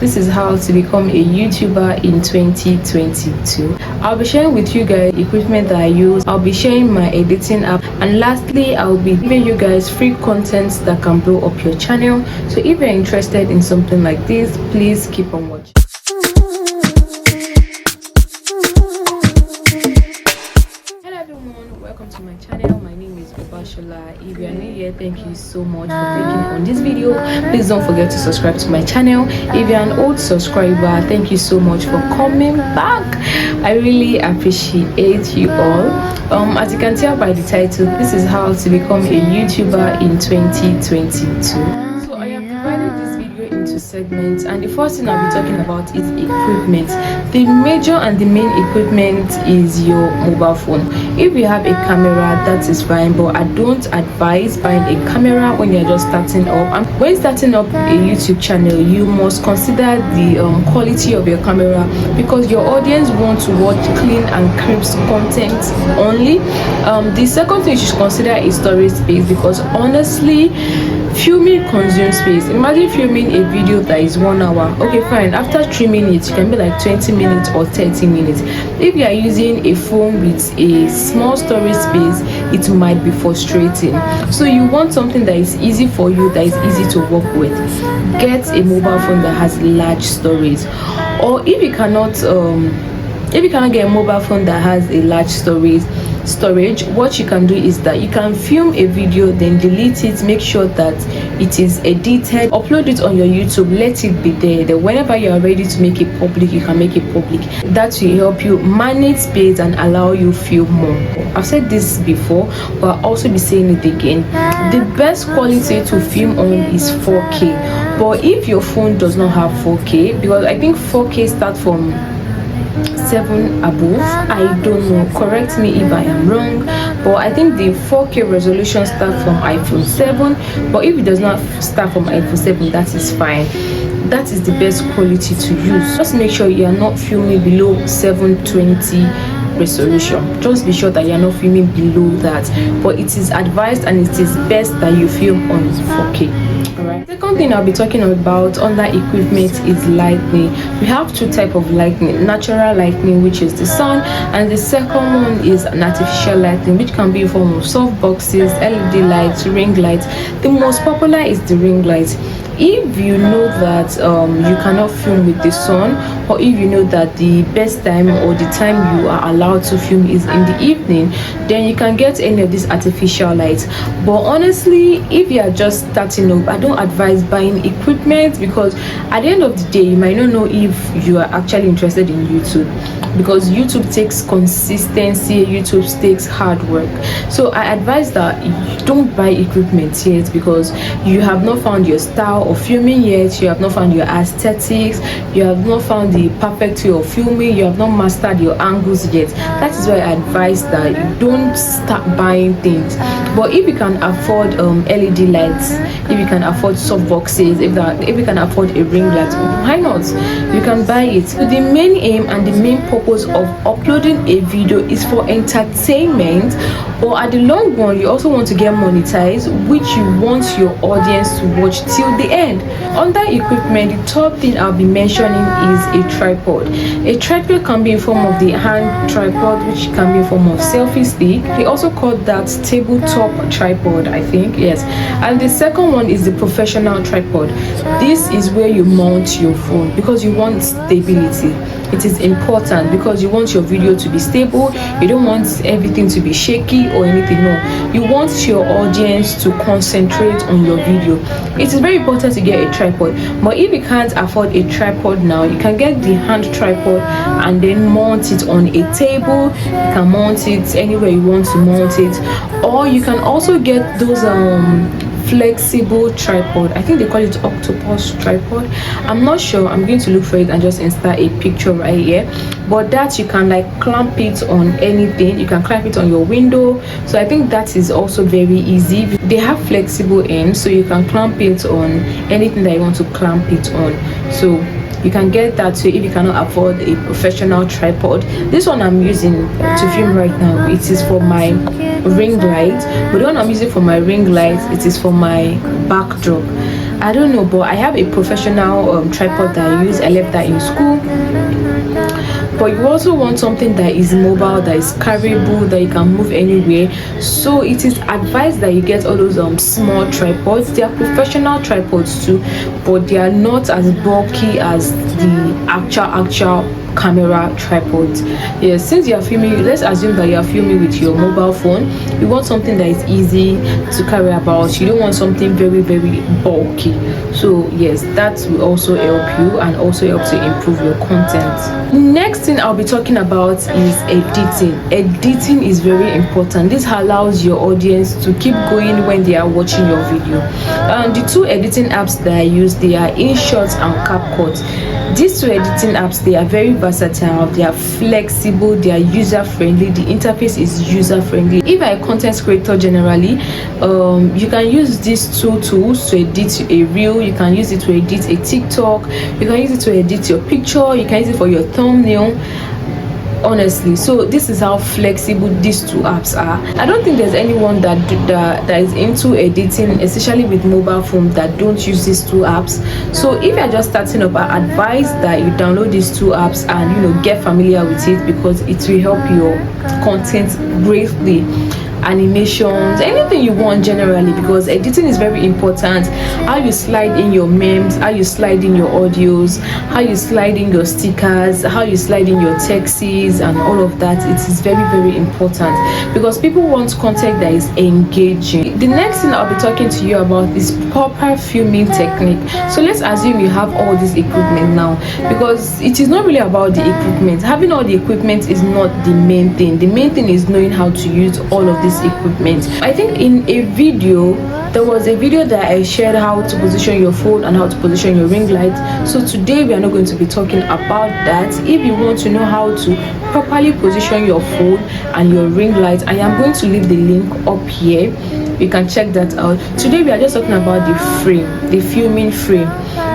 This is how to become a YouTuber in 2022. I'll be sharing with you guys equipment that I use. I'll be sharing my editing app, and lastly I'll be giving you guys free content that can blow up your channel. So if you're interested in something like this, please keep on watching. Hello everyone, welcome to my channel. My name is Obashola. If you are new here, thank you so much for clicking on this video. Please don't forget to subscribe to my channel. If you're an old subscriber, thank you so much for coming back. I really appreciate you all. As you can tell by the title, this is how to become a YouTuber in 2022. So I have divided this video into segments, and the first thing I'll be talking about is equipment. The major and the main equipment is your mobile phone. If you have a camera, that is fine, but I don't advise buying a camera when you're just starting up. And when starting up a YouTube channel, you must consider the quality of your camera, because your audience want to watch clean and crisp content only. The second thing you should consider is storage space, because honestly, filming consumes space. Imagine filming a video that is 1 hour. Okay, fine, after 3 minutes you can be like 20 minutes or 30 minutes. If you are using a phone with a small storage space, it might be frustrating. So you want something that is easy for you, that is easy to work with. Get a mobile phone that has large storage. Or if you cannot get a mobile phone that has a large storage, what you can do is that you can film a video, then delete it, make sure that it is edited, upload it on your YouTube, let it be there. Then whenever you are ready to make it public, you can make it public. That will help you manage space and allow you film more. I've said this before, but I'll also be saying it again. The best quality to film on is 4K, but if your phone does not have 4K, because I think 4K starts from 7 above, I don't know, correct me if I am wrong, but I think the 4K resolution starts from iPhone 7. But if it does not start from iPhone 7, that is fine. That is the best quality to use. Just make sure you are not filming below 720 resolution. Just be sure that you are not filming below that, but it is advised and it is best that you film on 4K. Alright. Second thing I'll be talking about under equipment is lighting. We have two types of lighting: natural lighting, which is the sun, and the second one is an artificial lighting, which can be in form of soft boxes, LED lights, ring lights. The most popular is the ring light. If you know that you cannot film with the sun, or if you know that the best time or the time you are allowed to film is in the evening, then you can get any of these artificial lights. But honestly, if you are just starting up, I don't advise buying equipment, because at the end of the day you might not know if you are actually interested in YouTube, because YouTube takes consistency, YouTube takes hard work. So I advise that you don't buy equipment yet, because you have not found your style of filming yet, you have not found your aesthetics, you have not found the perfect way of filming, you have not mastered your angles yet. That is why I advise that you don't start buying things. But if you can afford LED lights, if you can afford soft boxes, if you can afford a ring light, why not? You can buy it. So the main aim and the main purpose of uploading a video is for entertainment, or at the long run you also want to get monetized, which you want your audience to watch till the end. Under equipment, the third thing I'll be mentioning is a tripod. A tripod can be in form of the hand tripod, which can be in form of selfie stick. They also call that tabletop tripod, I think, yes. And the second one is the professional tripod. This is where you mount your phone, because you want stability. It is important, because you want your video to be stable. You don't want everything to be shaky or anything. No, you want your audience to concentrate on your video. It is very important to get a tripod. But if you can't afford a tripod now, you can get the hand tripod and then mount it on a table. You can mount it anywhere you want to mount it, or you can also get those flexible tripod. I think they call it octopus tripod. I'm not sure. I'm going to look for it and just insert a picture right here. But that you can like clamp it on anything. You can clamp it on your window. So I think that is also very easy. They have flexible ends, so you can clamp it on anything that you want to clamp it on. So you can get that too if you cannot afford a professional tripod. This one I'm using to film right now, it is for my ring light, but the one I'm using for my ring light, it is for my backdrop. I don't know, but I have a professional tripod that I use. I left that in school. But you also want something that is mobile, that is carryable, that you can move anywhere. So it is advised that you get all those small tripods. They are professional tripods too, but they are not as bulky as the actual camera tripods. Yes, since you are filming, let's assume that you are filming with your mobile phone, you want something that is easy to carry about. You don't want something very bulky. So yes, that will also help you and also help to improve your content. Next thing I'll be talking about is editing. Editing is very important. This allows your audience to keep going when they are watching your video. The two editing apps that I use, they are Inshot and Capcut. These two editing apps, they are very versatile, they are flexible, they are user friendly. The interface is user friendly. If you're a content creator generally, you can use these two tools to edit a reel. You can use it to edit a TikTok, you can use it to edit your picture, you can use it for your thumbnail, honestly. So this is how flexible these two apps are. I don't think there's anyone that is into editing, especially with mobile phone, that don't use these two apps. So if you're just starting up, I advise that you download these two apps and get familiar with it, because it will help your content greatly. Animations, anything you want generally, because editing is very important. How you slide in your memes, how you slide in your audios, how you slide in your stickers, how you slide in your texts, and all of that, it is very important, because people want content that is engaging. The next thing I'll be talking to you about is proper filming technique. So let's assume you have all this equipment now, because it is not really about the equipment. Having all the equipment is not the main thing. The main thing is knowing how to use all of this equipment. I think in a video, there was a video that I shared how to position your phone and how to position your ring light. So today we are not going to be talking about that. If you want to know how to properly position your phone and your ring light, I am going to leave the link up here. You can check that out. Today we are just talking about the frame, the filming frame.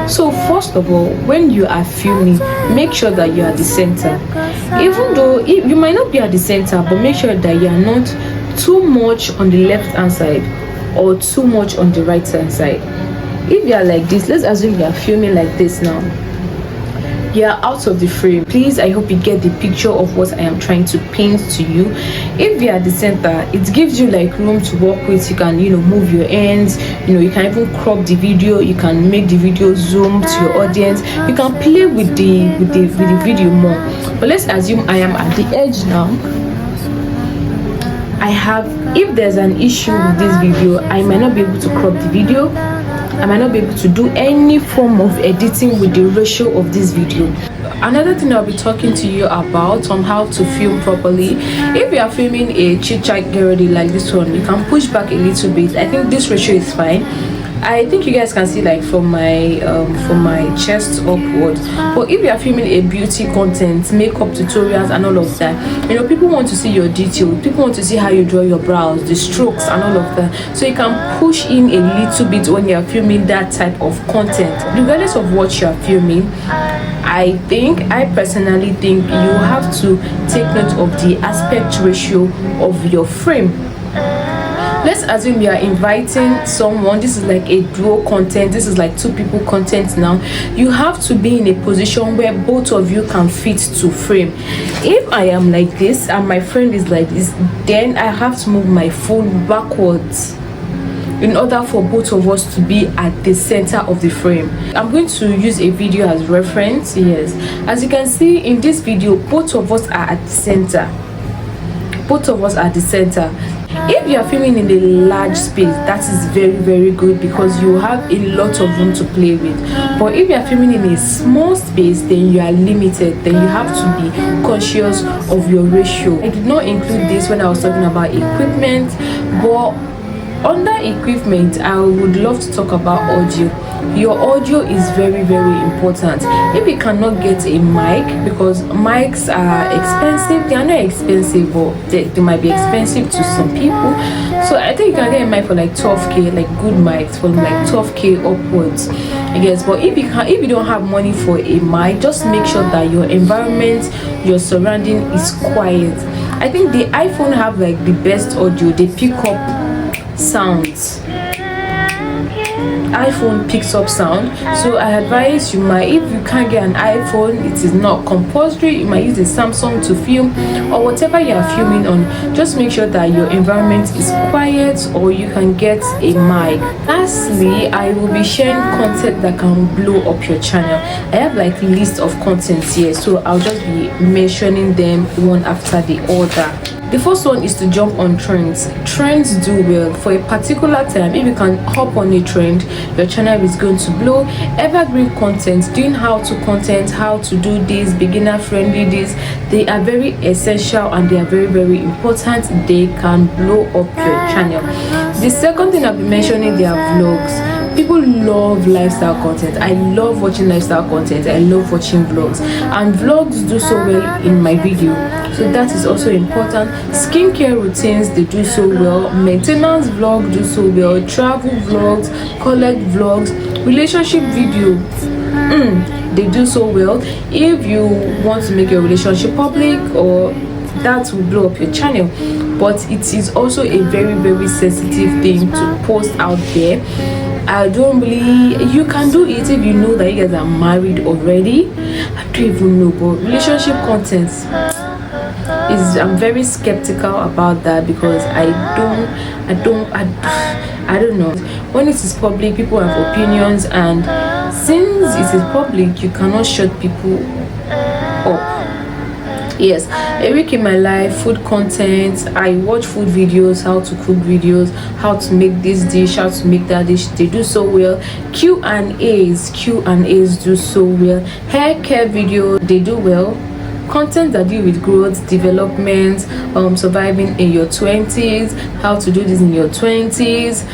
So first of all, when you are filming, make sure that you are at the center. Even though you might not be at the center, but make sure that you are not too much on the left hand side or too much on the right hand side. If you are like this, let's assume you are filming like this now, you are out of the frame. Please, I hope you get the picture of what I am trying to paint to you. If you are at the center, it gives you like room to work with. You can move your hands, you can even crop the video, you can make the video zoom to your audience, you can play with the video more. But let's assume I am at the edge now. If there's an issue with this video, I might not be able to crop the video, I might not be able to do any form of editing with the ratio of this video. Another thing I'll be talking to you about on how to film properly. If you are filming a chit chat girly like this one, you can push back a little bit. I think this ratio is fine. I think you guys can see like from my chest upward. But if you are filming a beauty content, makeup tutorials and all of that, people want to see your detail, people want to see how you draw your brows, the strokes and all of that. So you can push in a little bit when you are filming that type of content, regardless of what you are filming. I personally think you have to take note of the aspect ratio of your frame. Let's assume you are inviting someone. This is like a duo content, this is like two people content. Now you have to be in a position where both of you can fit to frame. If I am like this and my friend is like this, then I have to move my phone backwards in order for both of us to be at the center of the frame. I'm going to use a video as reference. Yes, as you can see in this video, both of us are at the center. Both of us are at the center. If you are filming in a large space, that is very good, because you have a lot of room to play with. But if you are filming in a small space, then you are limited. Then you have to be conscious of your ratio. I did not include this when I was talking about equipment, but under equipment, I would love to talk about audio. Your audio is very important. If you cannot get a mic, because mics are expensive, they are not expensive, but they might be expensive to some people. So I think you can get a mic for like 12k, like good mics for like 12k upwards, I guess. But if you don't have money for a mic, just make sure that your environment, your surrounding is quiet. I think the iPhone have like the best audio. They pick up sounds. iPhone picks up sound. So I advise you might, if you can't get an iPhone, it is not compulsory, you might use a Samsung to film or whatever you are filming on. Just make sure that your environment is quiet, or you can get a mic. Lastly, I will be sharing content that can blow up your channel. I have like a list of contents here, so I'll just be mentioning them one after the other. The first one is to jump on trends. Trends do well for a particular time. If you can hop on a trend, your channel is going to blow. Evergreen content, doing how-to content, how to do this, beginner friendly this, they are very essential and they are very, very important. They can blow up your channel. The second thing I'll be mentioning, they are vlogs. People love lifestyle content. I love watching lifestyle content. I love watching vlogs, and vlogs do so well in my video, so that is also important. Skincare routines, they do so well. Maintenance vlog do so well. Travel vlogs, collect vlogs, relationship video, they do so well. If you want to make your relationship public, or that will blow up your channel, but it is also a very, very sensitive thing to post out there. I don't really, you can do it if you know that you guys are married already. I don't even know, but relationship content is, I'm very skeptical about that, because I don't know. When it is public, people have opinions, and since it is public, you cannot shut people up. Yes, a week in my life, food content. I watch food videos, how to cook videos, how to make this dish, how to make that dish. They do so well. Q&As do so well. Hair care video, they do well. Content that deal with growth, development, surviving in your 20s, how to do this in your 20s,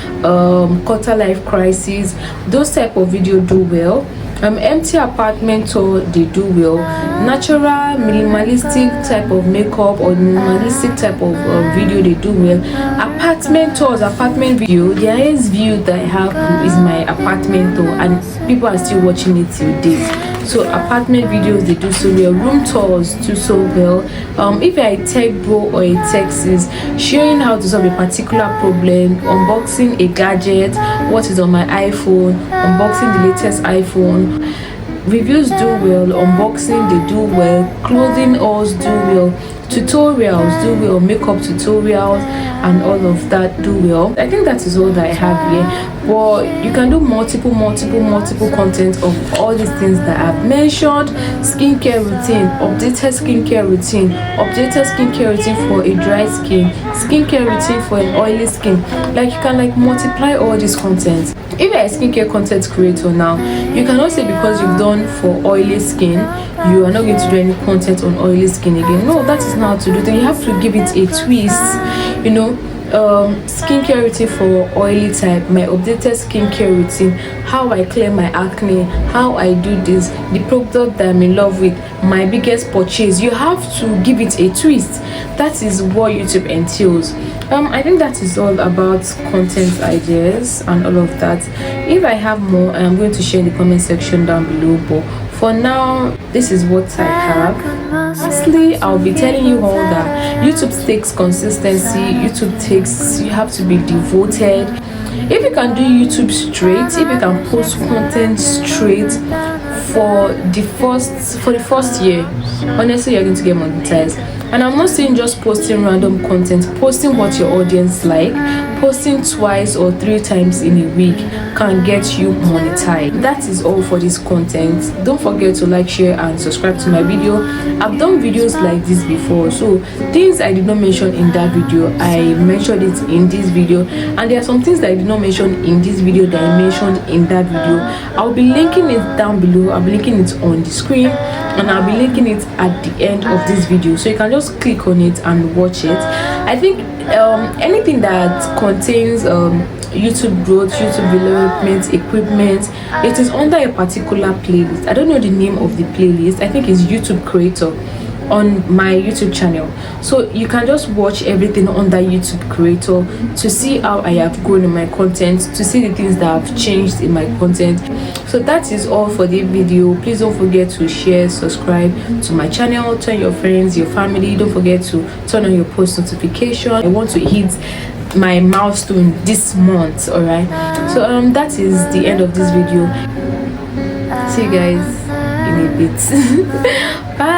quarter life crisis, those type of video do well. Empty apartment tour, they do well. Natural, minimalistic type of makeup or minimalistic type of video, they do well. Apartment tours, apartment video, the highest view that I have is my apartment tour, and people are still watching it till days. So apartment videos, they do so well. Room tours do so well. If you're a tech bro or a tech sis, sharing how to solve a particular problem, unboxing a gadget, what is on my iPhone, unboxing the latest iPhone, reviews do well. Unboxing, they do well. Clothing hauls do well. Tutorials do well. Makeup tutorials and all of that do well. I think that is all that I have here, but you can do multiple content of all these things that I've mentioned. Skincare routine, updated skincare routine for a dry skin, skincare routine for an oily skin. Like, you can like multiply all this content. If you're a skincare content creator now, you cannot say because you've done for oily skin, you are not going to do any content on oily skin again. No, that is not how to do it. You have to give it a twist, you know. Skincare routine for oily type, my updated skincare routine, how I clear my acne, how I do this, the product that I'm in love with, my biggest purchase. You have to give it a twist. That is what YouTube entails. I think that is all about content ideas and all of that. If I have more, I'm going to share in the comment section down below, but for now, this is what I have. Lastly, I'll be telling you all that YouTube takes consistency. YouTube takes, you have to be devoted. If you can do YouTube straight, if you can post content straight for the first year, honestly, you're going to get monetized. And I'm not saying just posting random content, posting what your audience like. Posting twice or 3 times in a week can get you monetized. That is all for this content. Don't forget to like, share and subscribe to my video. I've done videos like this before, so things I did not mention in that video, I mentioned it in this video, and there are some things that I did not mention in this video that I mentioned in that video. I'll be linking it down below. I'll be linking it on the screen, and I'll be linking it at the end of this video, so you can just click on it and watch it. I think anything that contains YouTube growth, YouTube development, equipment, it is under a particular playlist. I don't know the name of the playlist. I think it's YouTube creator. on my YouTube channel. So you can just watch everything under YouTube creator to see how I have grown in my content, to see the things that have changed in my content. So that is all for the video. Please don't forget to share, subscribe to my channel, turn your friends, your family. Don't forget to turn on your post notification. I want to hit my milestone this month. All right, so that is the end of this video. See you guys in a bit. Bye.